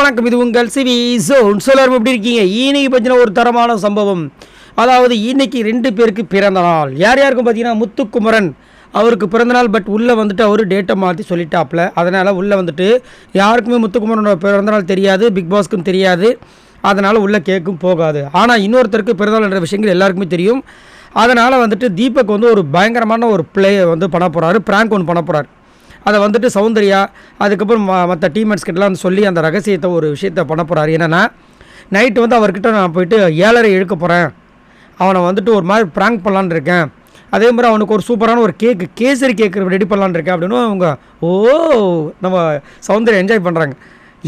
வணக்கம். இது உங்கள் சிவி ஜோன். எல்லாரும் எப்படி இருக்கீங்க? இன்னைக்கு பார்த்தீங்கன்னா ஒரு தரமான சம்பவம். அதாவது இன்னைக்கு 2 பேருக்கு பிறந்த நாள். யார் யாருக்கும் பார்த்தீங்கன்னா முத்துக்குமரன் அவருக்கு பிறந்தநாள். பட் உள்ளே வந்துட்டு அவர் டேட்டை மாற்றி சொல்லிட்டாப்ல. அதனால் உள்ளே வந்துட்டு யாருக்குமே முத்துக்குமரனோட பிறந்தநாள் தெரியாது, பிக் பாஸ்க்கும் தெரியாது. அதனால் உள்ளே கேட்கும் போகாது. ஆனால் இன்னொருத்தருக்கு பிறந்தநாள் என்ற விஷயங்கள் எல்லாருக்குமே தெரியும். அதனால் வந்துட்டு தீபக் வந்து ஒரு பயங்கரமான ஒரு பிளே வந்து பண்ண போகிறாரு, ப்ராங்க் ஒன்று பண்ண போகிறார். அதை வந்துட்டு சௌந்தர்யா அதுக்கப்புறம் மற்ற டீம்மேட்ஸ் கிட்டலாம் வந்து சொல்லி அந்த ரகசியத்தை ஒரு விஷயத்தை பண்ண போகிறாரு. என்னென்னா நைட்டு வந்து அவர்கிட்ட நான் போயிட்டு 7:30 இழுக்க போகிறேன், அவனை வந்துட்டு ஒரு மாதிரி ப்ராங்க் பண்ணலான்னு இருக்கேன், அதே மாதிரி அவனுக்கு ஒரு சூப்பரான ஒரு கேசரி கேக்கு ரெடி பண்ணலான்னு இருக்கேன் அப்படின்னு அவங்க நம்ம சௌந்தர்யா என்ஜாய் பண்ணுறாங்க.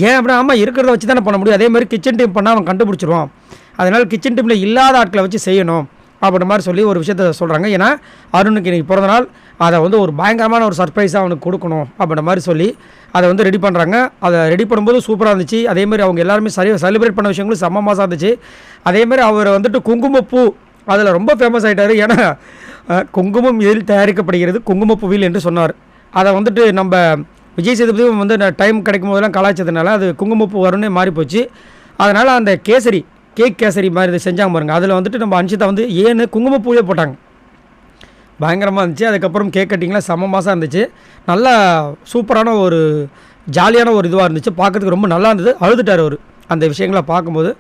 ஏன் அப்படின்னா ஆமாம் இருக்கிறத வச்சு தானே பண்ண முடியும். அதே மாதிரி கிச்சன் டீம் பண்ணால் அவன் கண்டுபிடிச்சிருவான். அதனால் கிச்சன் டீமில் இல்லாத ஆட்களை வச்சு செய்யணும் அப்படின்ற மாதிரி சொல்லி ஒரு விஷயத்த சொல்கிறாங்க. ஏன்னா அருணுக்கு இன்றைக்கி பிறந்தநாள், அதை வந்து ஒரு பயங்கரமான ஒரு சர்ப்ரைஸாக அவனுக்கு கொடுக்கணும் அப்படின்ற மாதிரி சொல்லி அதை வந்து ரெடி பண்ணுறாங்க. அதை ரெடி பண்ணும்போது சூப்பராக இருந்துச்சு. அதேமாதிரி அவங்க எல்லாருமே செலிப்ரேட் பண்ண விஷயங்களும் செம்ம மாதம் இருந்துச்சு. அதேமாதிரி அவர் வந்துட்டு குங்குமப்பூ அதில் ரொம்ப ஃபேமஸ் ஆகிட்டார். ஏன்னா குங்குமம் இதில் தயாரிக்கப்படுகிறது குங்குமப்பூவில் என்று சொன்னார். அதை வந்துட்டு நம்ம விஜய் சேதுபதி வந்து டைம் கிடைக்கும் போதெல்லாம் கலாய்ச்சதுனால அது குங்குமப்பூ வரும்னே மாறிப்போச்சு. அதனால் அந்த கேக் கேசரி மாதிரி இது செஞ்சாங்க பாருங்க. அதில் வந்துட்டு நம்ம அன்ஷிதா வந்து ஏன்னு குங்குமப்பூவே போட்டாங்க. பயங்கரமாக இருந்துச்சு. அதுக்கப்புறம் கேக் கட்டிங்லாம் செம்ம மாதம் இருந்துச்சு. நல்லா சூப்பரான ஒரு ஜாலியான ஒரு இதுவாக இருந்துச்சு. பார்க்குறதுக்கு ரொம்ப நல்லா இருந்தது. அழுதுட்டார் அவர் அந்த விஷயங்களை பார்க்கும்போது.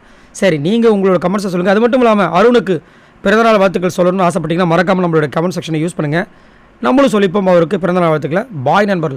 சரி, நீங்கள் உங்களோட கமெண்ட்ஸை சொல்லுங்கள். அது மட்டும் இல்லாமல் அருணுக்கு பிறந்தநாள் வாழ்த்துக்கள் சொல்லணும்னு ஆசைப்பட்டீங்கன்னா மறக்காமல் நம்மளோட கமெண்ட் செக்ஷனை யூஸ் பண்ணுங்கள். நம்மளும் சொல்லிப்போம் அவருக்கு பிறந்தநாள் வாழ்த்துக்களை. பாய் நண்பர்களே.